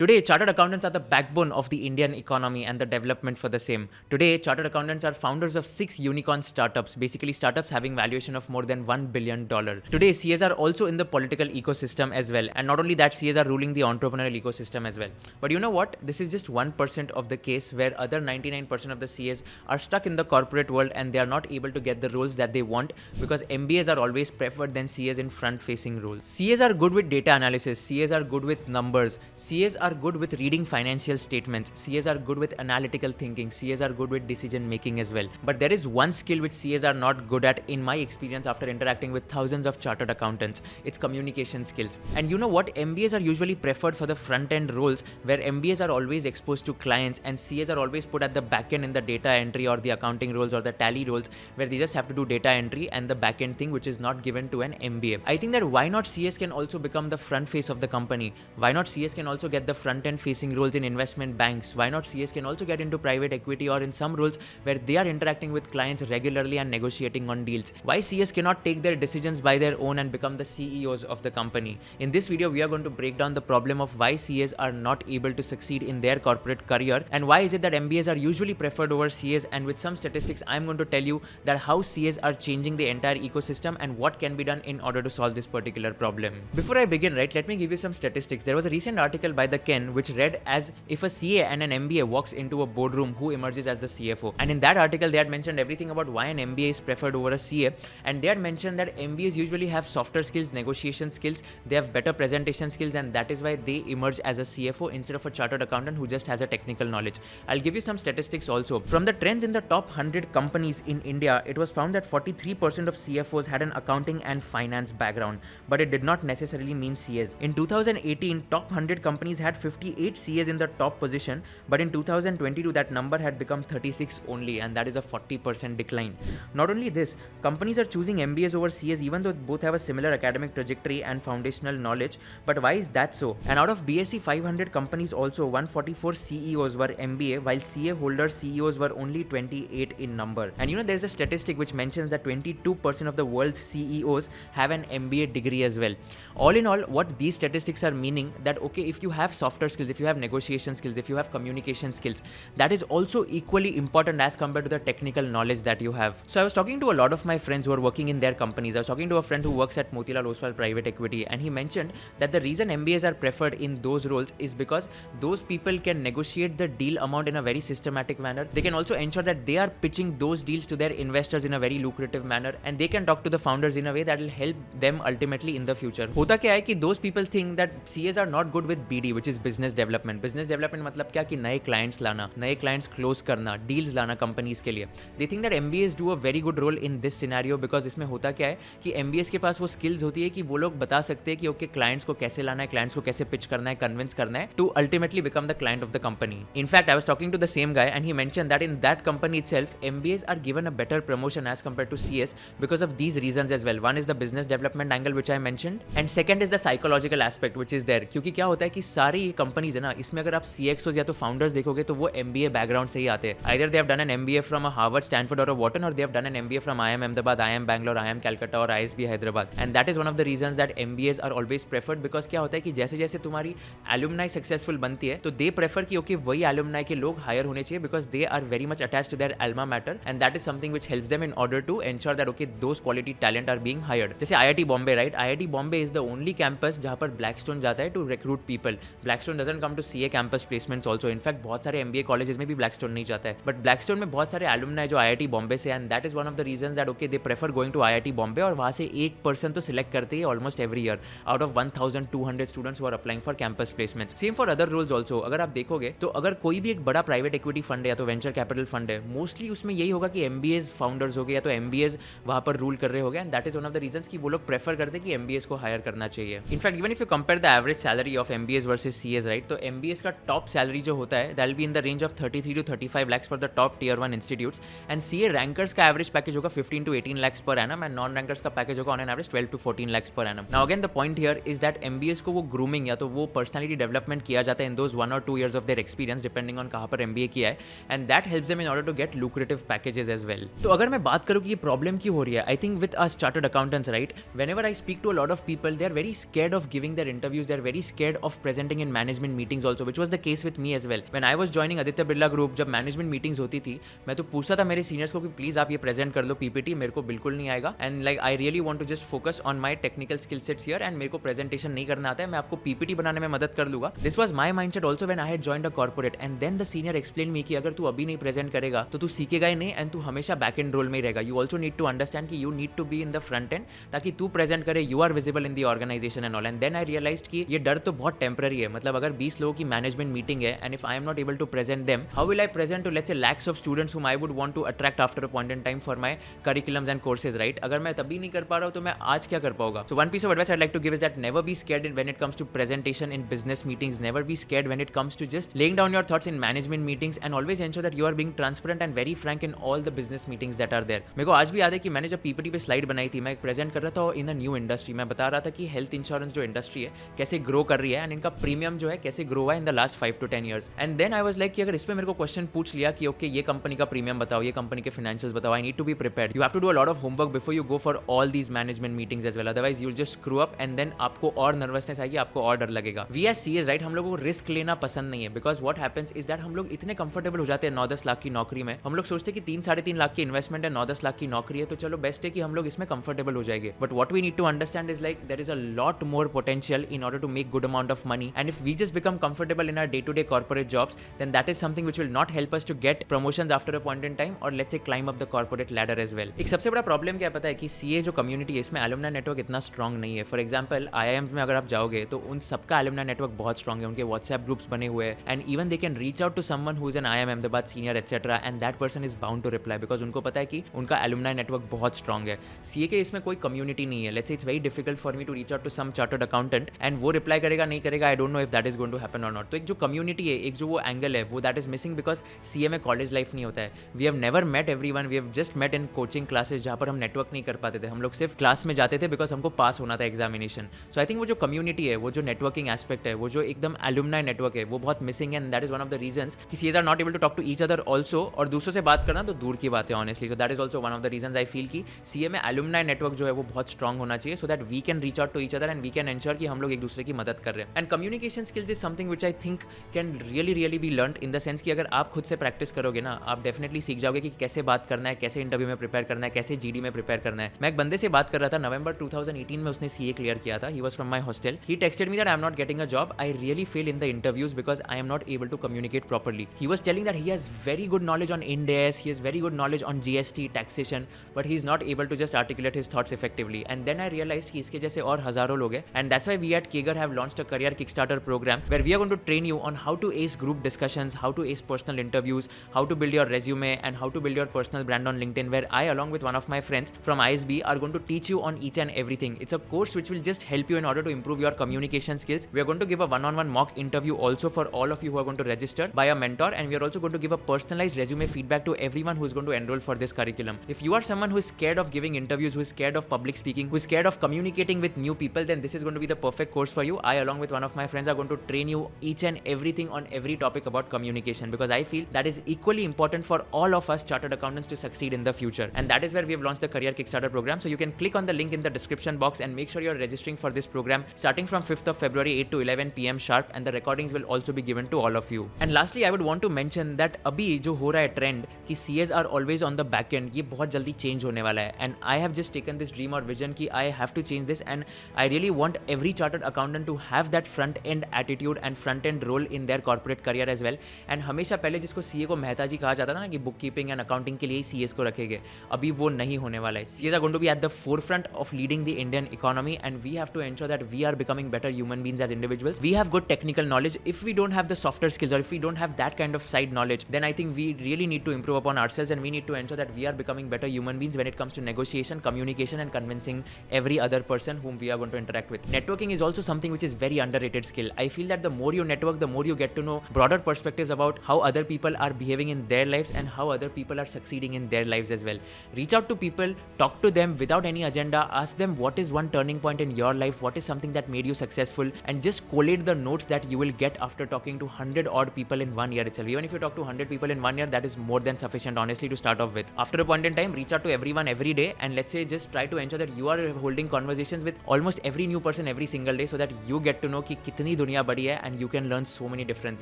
Today, chartered accountants are the backbone of the Indian economy and the development for the same. Today, chartered accountants are founders of 6 unicorn startups, basically startups having valuation of more than $1 billion. Today, CAs are also in the political ecosystem as well. And not only that, CAs are ruling the entrepreneurial ecosystem as well. But you know what? This is just 1% of the case where other 99% of the CAs are stuck in the corporate world and they are not able to get the roles that they want because MBAs are always preferred than CAs in front-facing roles. CAs are good with data analysis. CAs are good with numbers. CAs are good with reading financial statements. CAs are good with analytical thinking. CAs are good with decision making as well. But there is one skill which CAs are not good at in my experience after interacting with thousands of chartered accountants. It's communication skills. And you know what? MBAs are usually preferred for the front end roles where MBAs are always exposed to clients and CAs are always put at the back end in the data entry or the accounting roles or the tally roles where they just have to do data entry and the back end thing which is not given to an MBA. I think that why not CAs can also become the front face of the company? Why not CAs can also get the front end facing roles in investment banks? Why not CAs can also get into private equity or in some roles where they are interacting with clients regularly and negotiating on deals? Why CAs cannot take their decisions by their own and become the CEOs of the company? In this video, we are going to break down the problem of why CAs are not able to succeed in their corporate career and why is it that MBAs are usually preferred over CAs, and with some statistics, I'm going to tell you that how CAs are changing the entire ecosystem and what can be done in order to solve this particular problem. Before I begin, let me give you some statistics. There was a recent article by the Ken which read as if a CA and an MBA walks into a boardroom, who emerges as the CFO? And in that article, they had mentioned everything about why an MBA is preferred over a CA, and they had mentioned that MBAs usually have softer skills, negotiation skills, they have better presentation skills, and that is why they emerge as a CFO instead of a chartered accountant who just has a technical knowledge. I'll give you some statistics also. From the trends in the top 100 companies in India, it was found that 43% of CFOs had an accounting and finance background, but it did not necessarily mean CAs. In 2018, top 100 companies had 58 CAs in the top position, but in 2022 that number had become 36 only, and that is a 40% decline. Not only this, companies are choosing MBAs over CAs even though both have a similar academic trajectory and foundational knowledge. But why is that so? And out of BSE 500 companies also, 144 CEOs were MBA, while CA holder CEOs were only 28 in number. And you know, there's a statistic which mentions that 22% of the world's CEOs have an MBA degree as well. All in all, what these statistics are meaning that okay, if you have softer skills, if you have negotiation skills, if you have communication skills, that is also equally important as compared to the technical knowledge that you have. So I was talking to a lot of my friends who are working in their companies. I was talking to a friend who works at Motilal Oswal Private Equity, and he mentioned that the reason MBAs are preferred in those roles is because those people can negotiate the deal amount in a very systematic manner. They can also ensure that they are pitching those deals to their investors in a very lucrative manner, and they can talk to the founders in a way that will help them ultimately in the future. होता क्या है कि those people think that CAs are not good with BD, which is business development. Business development मतलब क्या कि नए clients लाना, नए clients close करना, deals लाना companies के लिए. They think that MBAs do a very good role in this scenario because इसमें होता क्या है कि MBAs के पास वो skills होती है कि वो लोग बता सकते हैं कि okay, clients को कैसे लाना है, clients को कैसे pitch करना है, convince करना है to ultimately become the client of the company. In fact, I was talking to the same guy and he mentioned that in that company itself, MBAs are given a better promotion as compared to CAs because of these reasons as well. One is the business development angle which I mentioned, and second is the psychological aspect which is there. क्योंकि क्या होता है कि सारी ये companies है ना, इसमें अगर आप CXOs या तो फाउंडर्स देखोगे तो वो MBA बैकग्राउंड से ही आते हैं. Either they have done an MBA from a Harvard, Stanford or a Wharton, or they have done an MBA from IIM Ahmedabad, IIM Bangalore, IIM Calcutta or ISB Hyderabad. And that is one of the reasons that MBAs are always preferred because क्या होता है कि जैसे जैसे तुम्हारी alumni successful बनती है तो they prefer कि okay, वही alumni के लोग हायर होने चाहिए because they are very much attached to their alma mater, and that is something which helps them in order to ensure that okay, those quality talent are being hired. जैसे IIT Bombay, right? IIT Bombay is the only campus जहाँ पर Blackstone जाता है to recruit people. Blackstone doesn't come to CA campus placements also. In fact, बहुत सारे MBA colleges में भी Blackstone नहीं जाता है. But Blackstone में बहुत सारे alumni जो IIT Bombay से, and that is one of the reasons that okay, they prefer going to IIT Bombay, और वहाँ से एक person तो select करते हैं almost every year out of 1200 students who are applying for campus placements. Same for other roles also. अगर आप देखोगे तो अगर कोई भी एक बड़ा private equity fund है या तो venture capital fund है, mostly उसमें यही होगा कि MBAs founders हो गए या तो MBAs वहाँ पर rule कर रहे होंगे, and that is one of the reasons कि वो लोग prefer करते हैं कि MBAs को hire करना चाहिए. In fact, even if you compare the average salary of MBAs versus CAs, right, तो MBAs का top salary जो होता है that will be in the range of 33 to 35 lakhs for the top tier 1 institutes, and CA rankers का average package होगा 15 to 18 lakhs per annum, and non rankers का package होगा on an average 12 to 14 lakhs per annum. Now again, the point here is that MBAs को वो grooming या तो वो personality development किया जाता है in those 1 or 2 years of their experience depending on कहाँ पर MBA किया है, and that helps them in order to get lucrative packages as well. तो अगर मैं बात करूँ कि ये problem क्यों हो रही है, I think with us chartered accountants, right, whenever I speak to a lot of people, they are very scared of giving their interviews, they are very scared of presenting in in management meetings also, which was the case with me as well. When I was joining Aditya Birla Group, जब management meetings होती थी, मैं तो पूछता था मेरे seniors को कि please आप ये present कर लो PPT, मेरे को बिल्कुल नहीं आएगा, and like I really want to just focus on my technical skill sets here, and मेरे को presentation नहीं करना आता है, मैं आपको PPT बनाने में मदद कर लूँगा. This was my mindset also when I had joined a corporate, and then the senior explained me कि अगर तू अभी नहीं present करेगा तो तू सीखेगा ही नहीं, and तू हमेशा back end role में ही रहेगा. You also need to understand कि you need to be in the front end ताकि तू present करे, you are visible in the organization and all. And then I realized कि ये डर तो बहुत टेम्पररी है. मतलब अगर 20 लोगों की मैनेजमेंट मीटिंग है and if I am not able to present them, how will I present to let's say lakhs of students whom I would want to attract after a point in time for my curriculums and courses, right? अगर मैं तभी नहीं कर पा रहा हूं तो मैं आज क्या कर पाऊंगा? So one piece of advice I like to give is that never be scared when it comes to presentation in business meetings, never be scared when it comes to just laying down your thoughts in management meetings, and always ensure that you are being transparent and very frank in all the business meetings that are there. मेरे को आज भी याद है कि मैंने जब PPT पे स्लाइड बनाई थी, मैं एक प्रेजेंट कर रहा था इन अ न्यू इंडस्ट्री. मैं बता रहा था कि हेल्थ इंश्योरेंस जो इंडस्ट्री है कैसे ग्रो कर रही है एंड इनका प्रीमियम जो है कैसे ग्रो हुआ है in the last 5 to 10 years. And then I was like कि अगर इस पे मेरे को क्वेश्चन पूछ लिया कि ओके ये कंपनी का प्रीमियम बताओ, ये कंपनी के फाइनेंशियल्स बताओ, I need to be prepared. You have to do a lot of homework before you go for all these management meetings as well, otherwise you will just screw up and then आपको और nervousness आएगी, आपको और डर लगेगा. We as CS, right, हम लोगों को रिस्क लेना पसंद नहीं है, because what happens is that हम लोग इतने कंफर्टेबल हो जाते हैं 9-10 लाख की नौकरी में. हम लोग सोचते हैं कि 3-3.5 लाख की इन्वेस्टमेंट है, 9-10 लाख की नौकरी है, तो चलो बेस्ट है कि हम लोग इसमें कंफर्टेबल हो जाएंगे. But what we need to understand is like there is a lot more potential in order to make good amount of money, and if we just become comfortable in our day-to-day corporate jobs, then that is something which will not help us to get promotions after a point in time, or let's say climb up the corporate ladder as well. एक सबसे बड़ा problem क्या पता है कि CA जो community है इसमें एलुमनाई नेटवर्क इतना स्ट्रॉन्ग नहीं है. फॉर एग्जांपल आईआईएम्स में अगर आप जाओगे तो उन सबका एलुमनाई नेटवर्क बहुत स्ट्रॉन्ग है, उनके व्हाट्सएप ग्रुप्स बने हुए हैं, and even they can reach out to someone who is an IIM Ahmedabad senior etcetera, and that person is bound to reply because उनको पता है कि उनका एलुमनाई नेटवर्क बहुत स्ट्रॉन्ग है. सीए के इसमें कोई कम्युनिटी नहीं है. Let's say it's very difficult for me to reach out to some chartered accountant and वो रिप्लाई करेगा नहीं करेगा, I don't know if that is going to happen और नॉट. तो एक जो कम्युनिटी है, एक जो वो एंगल है, वो that is missing because CA में कॉलेज लाइफ नहीं होता है. We have never met everyone, we have just met in coaching classes जहाँ पर हम नेटवर्क नहीं कर पाते थे. हम लोग सिर्फ क्लास में जाते थे बिकॉज हमको पास होना था एग्जामिनेशन. सो आई थिंक वो जो कम्युनिटी है, वो जो नेटवर्किंग एस्पेक्ट है, वो जो एकदम एलुमनाई नेटवर्क है, वो बहुत मिसिंग है, and that is one of the reasons कि CS are not able to talk to each other also. और दूसरों से बात करना तो दूर की बात है honestly. So that is also one of the reasons I feel कि सीए में एलुमनाई नेटवर्क जो है वो बहुत स्ट्रॉन्ग होना चाहिए, so that we can reach out to each other and we can ensure कि हम लोग एक दूसरे की मदद कर रहे हैं. And communication skills is something which I think can really be learn in the sense कि अगर आप खुद से प्रैक्टिस करोगे ना, आप डेफिनेटली सीख जाओगे कि कैसे बात करना है, कैसे इंटरव्यू में प्रिपेयर करना है, कैसे जीडी में प्रिपेयर करना है. मैं एक बंदे से बात कर रहा था, नवंबर 2018 में उसने सीए क्लियर किया था. He was from my hostel. He texted me that I am not getting a job, I really fail in the interviews because I am not able to communicate properly. He was telling that he has very good knowledge on Ind AS, he has very good knowledge on GST taxation, but he is not able to just articulate his thoughts effectively. And then I realised कि इसके जैसे और हजारों लोग हैं, and that's why we at KAGR have launched a career kickstarter programme where we are going to train you on how to ace group discussions, how to ace personal interviews, how to build your resume, and how to build your personal brand on LinkedIn, where I along with one of my friends from ISB are going to teach you on each and everything. It's a course which will just help you in order to improve your communication skills. We are going to give a one-on-one mock interview also for all of you who are going to register by a mentor, and we are also going to give a personalized resume feedback to everyone who is going to enroll for this curriculum. If you are someone who is scared of giving interviews, who is scared of public speaking, who is scared of communicating with new people, then this is going to be the perfect course for you. I along with one of my friends are going to train you each and everything on every topic about communication, because I feel that is equally important for all of us chartered accountants to succeed in the future. And that is where we have launched the career Kickstarter program. So you can click on the link in the description box and make sure you're registering for this program starting from 5th of February 8 to 11 PM sharp, and the recordings will also be given to all of you. And lastly I would want to mention that अभी जो हो रहा है trend कि CAs are always on the back end, ये बहुत जल्दी change होने वाला है. And I have just taken this dream or vision कि I have to change this, and I really want every chartered accountant to have that front end attitude and front end role in their corporate career as well. And हमेशा पहले जिसको CA को मेहता जी कहा जाता था ना कि बुक कीपिंग एंड अकाउंटिंग के लिए ही सीएस को रखेंगे, अभी वो नहीं होने वाला है. CAs are going to be at the forefront of leading the Indian economy, and we have to ensure that we are becoming better human beings as individuals. We have good technical knowledge. If we don't have the software skills, or if we don't have that kind of side knowledge, then I think we really need to improve upon ourselves, and we need to ensure that we are becoming better human beings when it comes to negotiation, communication, and convincing every other person whom we are going to interact with. Networking is also something which is very underrated skill. I feel that the more you network, the more you get to know broader perspectives about how other people are behaving in their lives and how other people are succeeding in their lives as well. Reach out to people, talk to them without any agenda, ask them what is one turning point in your life, what is something that made you successful, and just collate the notes that you will get after talking to 100 odd people in 1 year itself. Even if you talk to 100 people in 1 year, that is more than sufficient honestly to start off with. After a point in time, reach out to everyone every day, and let's say just try to ensure that you are holding conversations with almost every new person every single day, so that you get to know कि कितनी दुनिया बड़ी है and you can learn so many different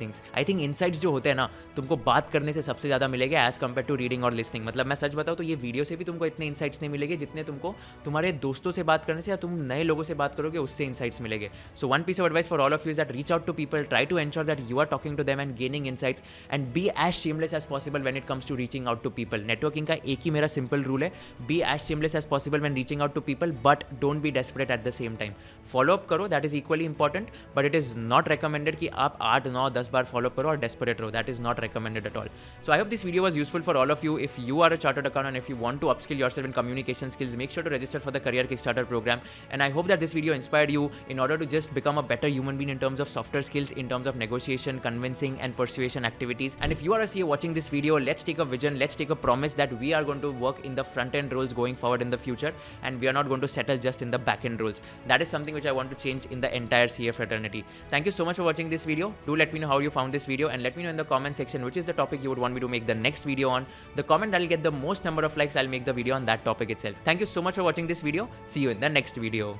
things. I think insights जो होते हैं ना, तुमको बात करने से सबसे ज़्यादा मिलेंगे एज कम्पेयर टू रीडिंग और लिसनिंग. मतलब मैं सच बताऊँ तो ये वीडियो से भी तुमको इतने इंसाइट्स नहीं मिलेंगे जितने तुमको तुम्हारे दोस्तों से बात करने से या तुम नए लोगों से बात करोगे उससे इंसाइट्स मिलेंगे. So one piece of advice for all of you is that reach out to people, try to ensure that you are talking to them and gaining insights and be as shameless as possible when it comes to reaching out to people. Networking का एक ही मेरा simple rule है, be as shameless as possible when reaching out to people but don't be desperate at the same time. Follow up करो, that is equally important, but it is not recommended कि आप 8, 9, 10 बार follow करो और desperate रहो. That is not recommended at all. So I hope this video was useful for all of you. If you are a chartered accountant and if you want to upskill yourself in communication skills, make sure to register for the career Kickstarter program. And I hope that this video inspired you in order to just become a better human being in terms of softer skills, in terms of negotiation, convincing and persuasion activities. And if you are a CA watching this video, let's take a vision, let's take a promise that we are going to work in the front end roles going forward in the future, and we are not going to settle just in the back end roles. That is something which I want to change in the entire CA fraternity. Thank you so much for watching this video. Do let me know how you found this video and let me know in the comment section which is the topic you would want me to make the next video on. The comment that will get the most number of likes, I'll make the video on that topic itself. Thank you so much for watching this video. See you in the next video.